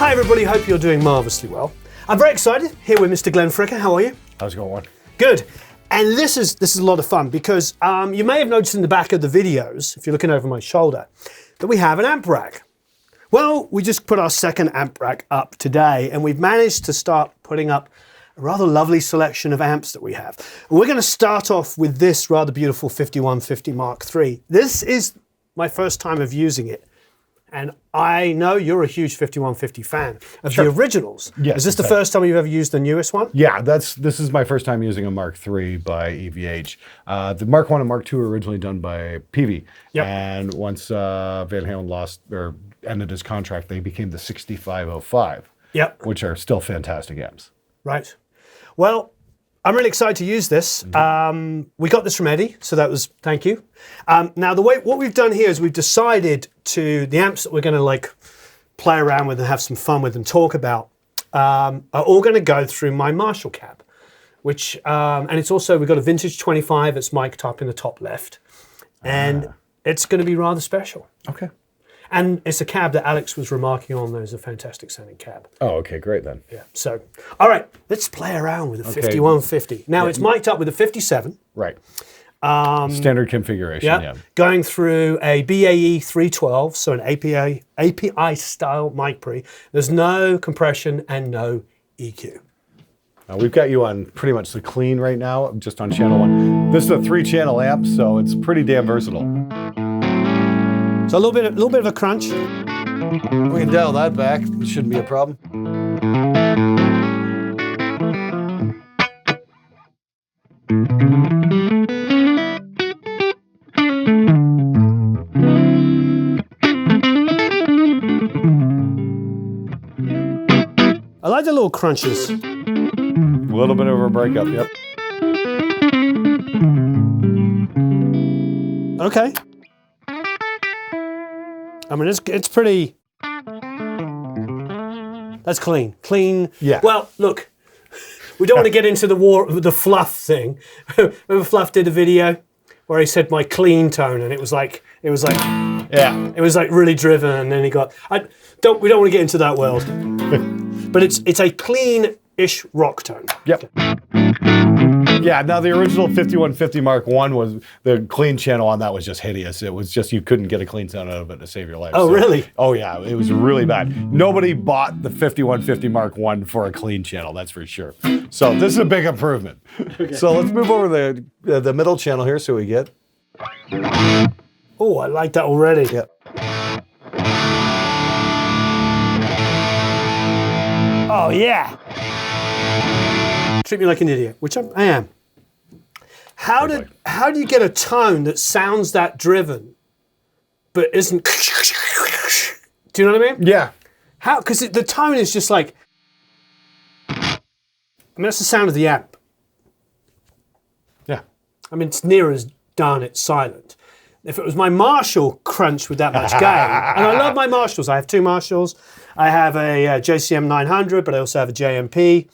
Hi everybody, hope you're doing marvellously well. I'm very excited, here with Mr. Glenn Fricker. How are you? How's it going? Good. And this is a lot of fun because you may have noticed in the back of the videos, if you're looking over my shoulder, that we have an amp rack. Well, we just put our second amp rack up today and we've managed to start putting up a rather lovely selection of amps that we have. And we're going to start off with this rather beautiful 5150 Mark III. This is my first time of using it. And I know you're a huge 5150 fan of the originals. Yes, is this the first time you've ever used the newest one? Yeah, this is my first time using a Mark III by EVH. The Mark I and Mark II were originally done by Peavey. Yep. And once Van Halen ended his contract, they became the 6505. Yep. Which are still fantastic amps. Right. Well, I'm really excited to use this. We got this from Eddie, so that was, thank you. Now, what we've done here is we've decided the amps that we're going to play around with and have some fun with and talk about are all going to go through my Marshall cab, and it's also, we've got a vintage 25, it's mic'd up in the top left, and it's going to be rather special. Okay. And it's a cab that Alex was remarking on. There's a fantastic sounding cab. Oh, okay, great then. Yeah. So, all right, let's play around with a 5150. Now it's mic'd up with a 57. Right. Standard configuration. Yeah. Going through a BAE 312, so an API style mic pre. There's no compression and no EQ. We've got you on pretty much the clean right now, just on channel 1. This is a 3-channel amp, so it's pretty damn versatile. So a little bit of a crunch. We can dial that back. It shouldn't be a problem. I like the little crunches. A little bit of a breakup, yep. Okay. I mean, it's pretty, that's clean. Clean. Yeah. Well, look, we don't want to get into the Fluff thing. Remember Fluff did a video where he said my clean tone, and it was like yeah, it was like really driven, and then he got, we don't want to get into that world. But it's a clean-ish rock tone. Yep. Yeah, now the original 5150 Mark I was, the clean channel on that was just hideous. It was just, you couldn't get a clean sound out of it to save your life. Oh, really? Oh yeah, it was really bad. Nobody bought the 5150 Mark I for a clean channel, that's for sure. So this is a big improvement. Okay. So let's move over the middle channel here so we get. Oh, I like that already. Yep. Oh yeah. Treat me like an idiot, which I am. How do you get a tone that sounds that driven, but isn't? Do you know what I mean? Yeah. How? Because the tone is just like. I mean, that's the sound of the amp. Yeah. I mean, it's near as darn it silent. If it was my Marshall crunch with that much gain, and I love my Marshalls. I have 2 Marshalls. I have a JCM 900, but I also have a JMP,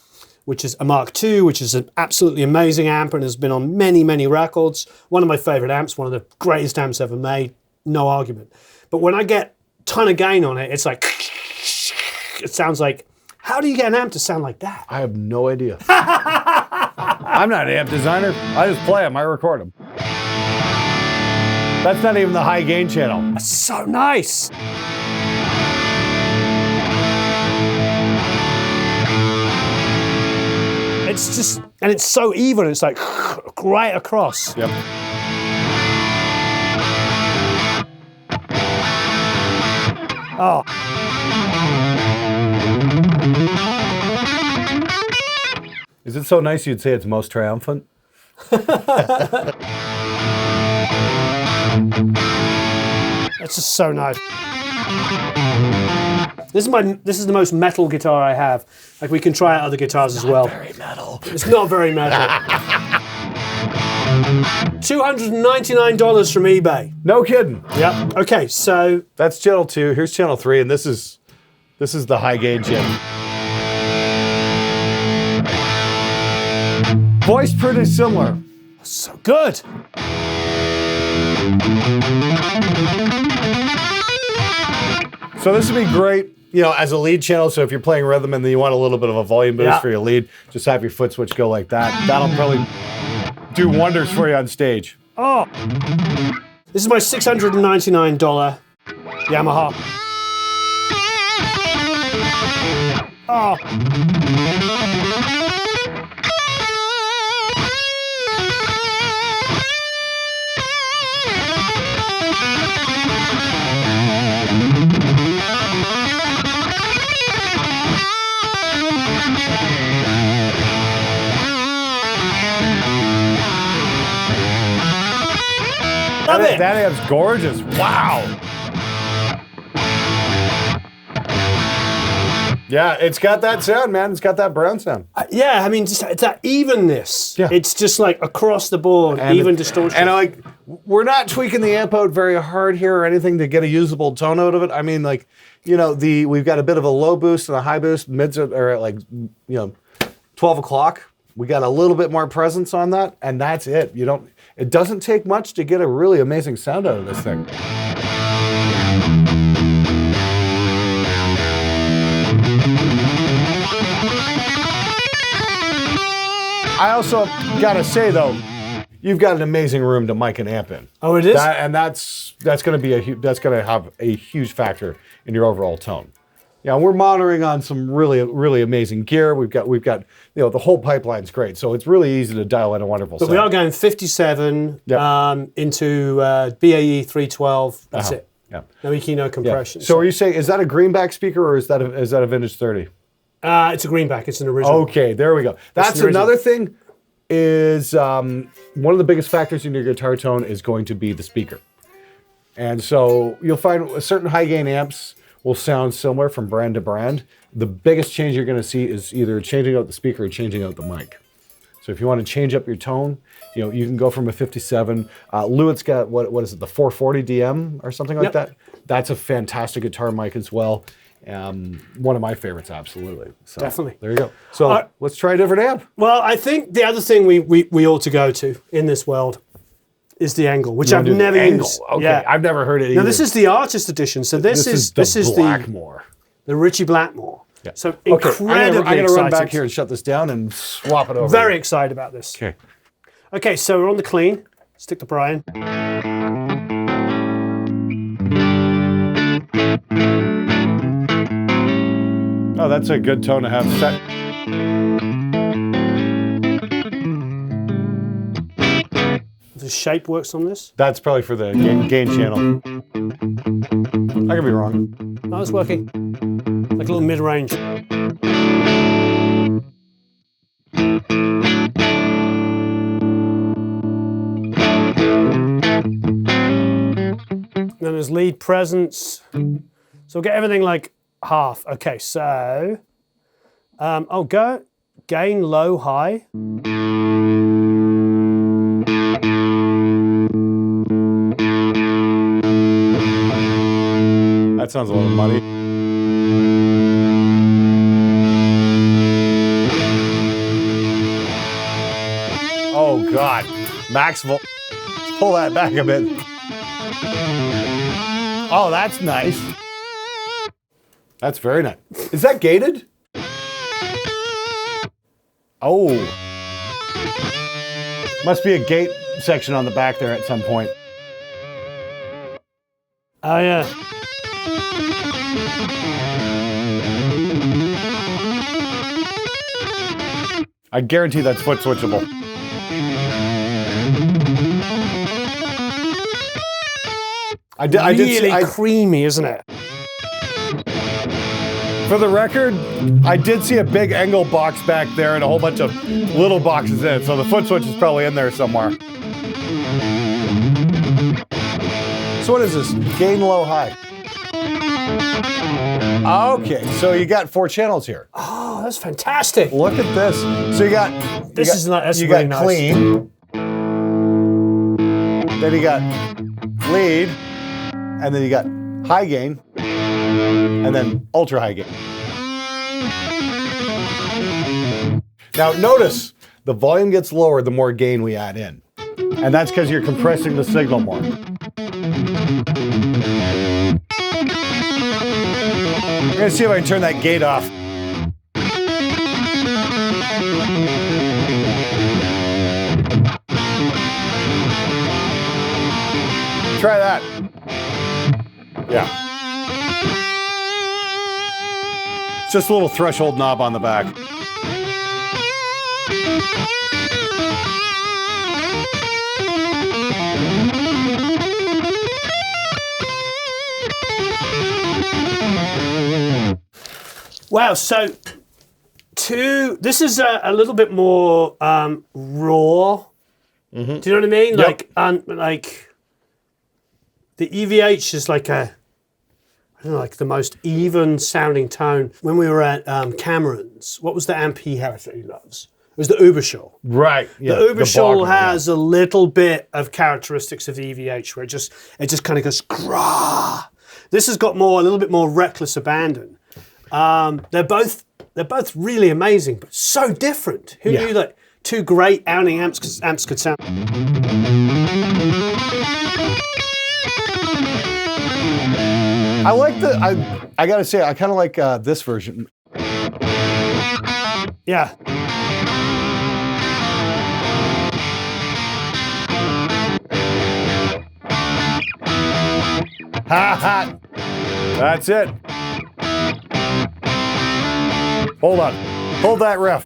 which is a Mark II, which is an absolutely amazing amp and has been on many, many records. One of my favorite amps, one of the greatest amps ever made, no argument. But when I get a ton of gain on it, it's like, it sounds like, how do you get an amp to sound like that? I have no idea. I'm not an amp designer. I just play them, I record them. That's not even the high gain channel. That's so nice. It's just, and it's so even, it's like right across. Yep. Oh. Is it so nice you'd say it's most triumphant? That's just so nice. This is the most metal guitar I have. Like, we can try out other guitars as well. Very metal. It's not very metal. $299 from eBay. No kidding. Yep. Okay, so that's channel 2. Here's channel 3, and this is the high gain channel. Voice pretty similar. So good. So this would be great you know, as a lead channel, so if you're playing rhythm and then you want a little bit of a volume boost Yeah. for your lead, just have your foot switch go like that. That'll probably do wonders for you on stage. Oh, this is my $699 Yamaha. Oh. Love it. That amp's gorgeous. Wow. Yeah, it's got that sound, man. It's got that brown sound. Yeah, I mean, just, it's that evenness. Yeah. It's just like across the board, even distortion. And like, we're not tweaking the amp out very hard here or anything to get a usable tone out of it. I mean, like, you know, we've got a bit of a low boost and a high boost. Mids are at like, you know, 12 o'clock. We got a little bit more presence on that, and that's it. It doesn't take much to get a really amazing sound out of this thing. I also gotta say though, you've got an amazing room to mic an amp in. Oh, it is? That's gonna have a huge factor in your overall tone. Yeah, we're monitoring on some really amazing gear. We've got you know, the whole pipeline's great, so it's really easy to dial in a wonderful sound. But we are going 57 into BAE 312. That's it. Yeah. No EQ, no compression. So are you saying, is that a greenback speaker or is that a vintage 30? It's a greenback. It's an original. Okay, there we go. That's another thing. Is one of the biggest factors in your guitar tone is going to be the speaker, and so you'll find certain high gain amps will sound similar from brand to brand. The biggest change you're going to see is either changing out the speaker or changing out the mic. So if you want to change up your tone, you know, you can go from a 57. Lewitt's got, what is it, the 440 DM or something like that? That's a fantastic guitar mic as well. One of my favorites, absolutely. So, Definitely. There you go. So let's try a different amp. Well, I think the other thing we ought to go to in this world is the Engl, which I've never used. Okay, yeah. I've never heard it either. Now this is the artist edition. So this is Blackmore. the Richie Blackmore. Yeah. So incredibly I'm gonna run back excited. here and shut this down and swap it over. Very excited about this. Okay. Okay, so we're on the clean. Stick the Brian. Oh, that's a good tone to have set. The shape works on this. That's probably for the gain channel. I could be wrong. No, it's working. Like a little mid-range. Then there's lead presence. So we'll get everything like half. Okay, so go gain low high. That sounds a lot of money. Oh God, Maxwell, pull that back a bit. Oh, that's nice. That's very nice. Is that gated? Oh. Must be a gate section on the back there at some point. Oh yeah. I guarantee that's foot switchable. I did creamy, isn't it? For the record, I did see a big Engl box back there and a whole bunch of little boxes in it, so the foot switch is probably in there somewhere. So what is this? Gain low high. Okay, so you got 4 channels here. Oh, that's fantastic. Look at this. So you got That's you really got nice. clean. Then you got lead, and then you got high gain, and then ultra high gain. Now notice the volume gets lower the more gain we add in, and that's because you're compressing the signal more. gonna see if I can turn that gate off. Try that. Yeah. It's just a little threshold knob on the back. Wow, so this is a little bit more raw. Mm-hmm. Do you know what I mean? Yep. Like the EVH is like I don't know, like the most even sounding tone. When we were at Cameron's, what was the amp he has that he loves? It was the Uberschall. Right. Yeah, the Uberschall has a little bit of characteristics of the EVH where it just kind of goes grah. This has got a little bit more reckless abandon. They're both really amazing, but so different. Who knew that two great sounding amps could sound? I like I gotta say, I kind of like this version. Yeah. Ha ha! That's it. Hold on. Hold that riff.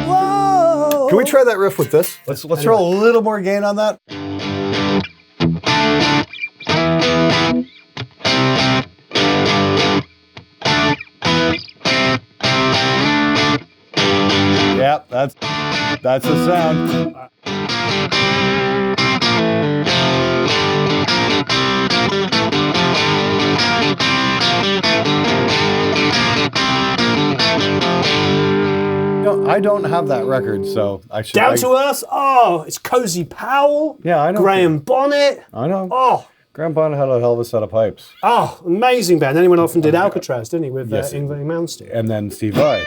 Whoa! Can we try that riff with this? Let's throw a little more gain on that. Yep, that's the sound. I don't have that record, so I should. Down to Earth. Oh, it's Cozy Powell. Yeah, I know. Graham Bonnet. I know. Oh. Graham Bonnet had a hell of a set of pipes. Oh, amazing band. Then he went off and did Alcatraz, didn't he, with Engl and Malmsteen. And then Steve Vai.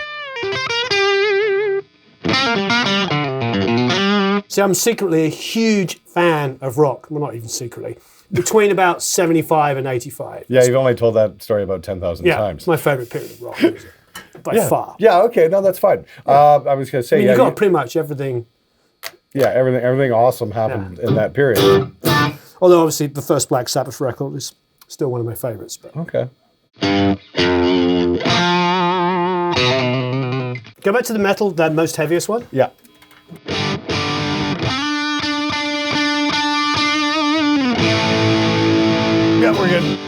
See, I'm secretly a huge fan of rock. Well, not even secretly. Between about 75 and 85. Yeah, you've only told that story about 10,000 times. It's my favorite period of rock music. By far. Yeah, okay, no, that's fine. I was going to say, you got pretty much everything. Yeah, everything awesome happened in that period. Although, obviously, the first Black Sabbath record is still one of my favorites. But. Okay. Go back to the metal, that most heaviest one. Yeah. Yeah, we're good.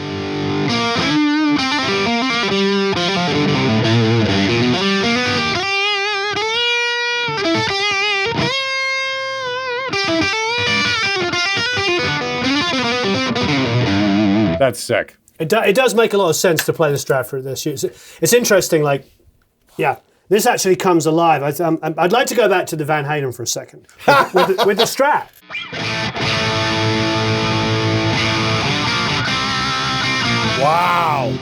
That's sick. It does make a lot of sense to play the Strat through this. It's interesting, like, yeah, this actually comes alive. I'd like to go back to the Van Halen for a second with the Strat. Wow.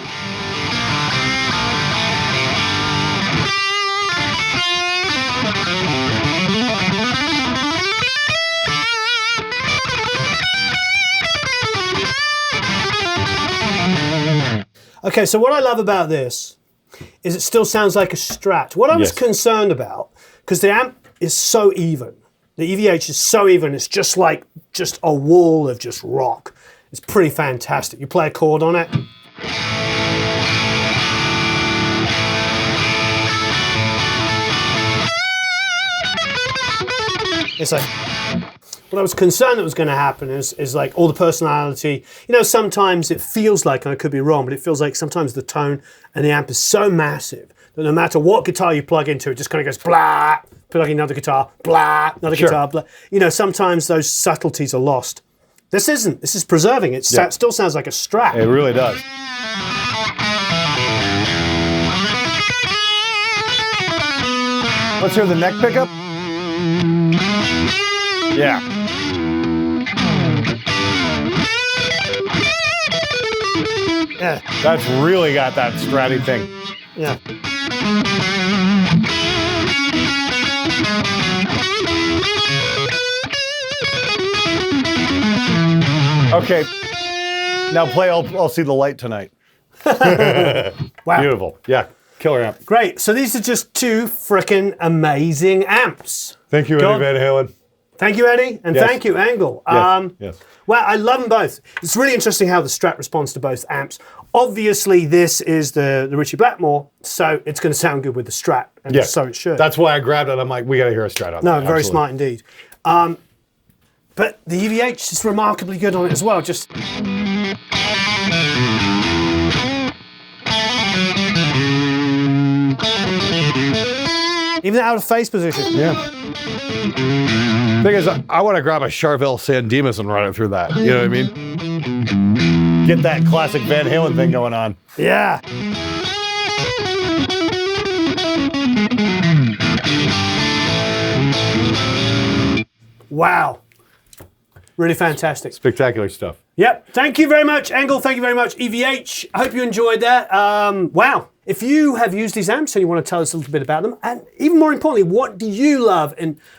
Okay, so what I love about this is it still sounds like a Strat. What I was concerned about, because the amp is so even, the EVH is so even, it's just like a wall of just rock. It's pretty fantastic. You play a chord on it. It's like, what I was concerned that was going to happen is like all the personality. You know, sometimes it feels like, and I could be wrong, but it feels like sometimes the tone and the amp is so massive that no matter what guitar you plug into, it just kind of goes blah, plug in another guitar, blah, another guitar, blah. You know, sometimes those subtleties are lost. This isn't. This is preserving. It still sounds like a Strat. It really does. Let's hear the neck pickup. Yeah. Yeah. That's really got that Stratty thing. Yeah. Okay. Now play I'll See the Light Tonight. Wow. Beautiful. Yeah. Killer amp. Great. So these are just two frickin' amazing amps. Thank you, Eddie Van Halen. Thank you, Eddie, and Yes. thank you, Engl. Yes. Well, I love them both. It's really interesting how the Strat responds to both amps. Obviously, this is the Ritchie Blackmore, so it's going to sound good with the Strat, and Yes. so it should. That's why I grabbed it. I'm like, we got to hear a Strat on that. No, very Absolutely. smart indeed. But the EVH is remarkably good on it as well. Just even the out of phase position. Yeah. Thing is, I want to grab a Charvel San Dimas and run it through that. You know what I mean? Get that classic Van Halen thing going on. Yeah. Wow. Really fantastic. Spectacular stuff. Yep. Thank you very much, Engl. Thank you very much, EVH. I hope you enjoyed that. Wow. If you have used these amps and you want to tell us a little bit about them, and even more importantly, what do you love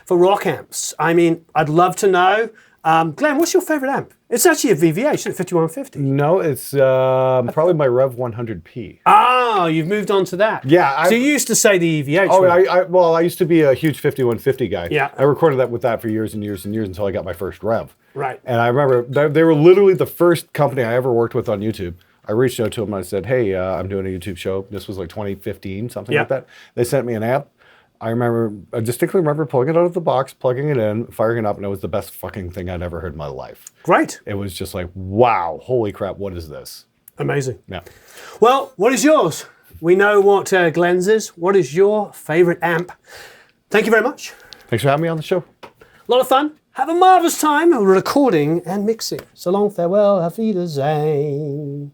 for rock amps? I mean, I'd love to know. Glenn, what's your favorite amp? It's actually a VVH, isn't it? 5150. No, it's probably my Rev 100P. Ah, you've moved on to that. Yeah. So you used to say the EVH. Oh, one. I used to be a huge 5150 guy. Yeah. I recorded that with that for years and years and years until I got my first Rev. Right. And I remember they were literally the first company I ever worked with on YouTube. I reached out to them and I said, hey, I'm doing a YouTube show. This was like 2015, something like that. They sent me an amp. I distinctly remember pulling it out of the box, plugging it in, firing it up, and it was the best fucking thing I'd ever heard in my life. Great. It was just like, wow, holy crap, what is this? Amazing. Yeah. Well, what is yours? We know what Glenn's is. What is your favorite amp? Thank you very much. Thanks for having me on the show. A lot of fun. Have a marvelous time recording and mixing. So long, farewell, auf Wiedersehen.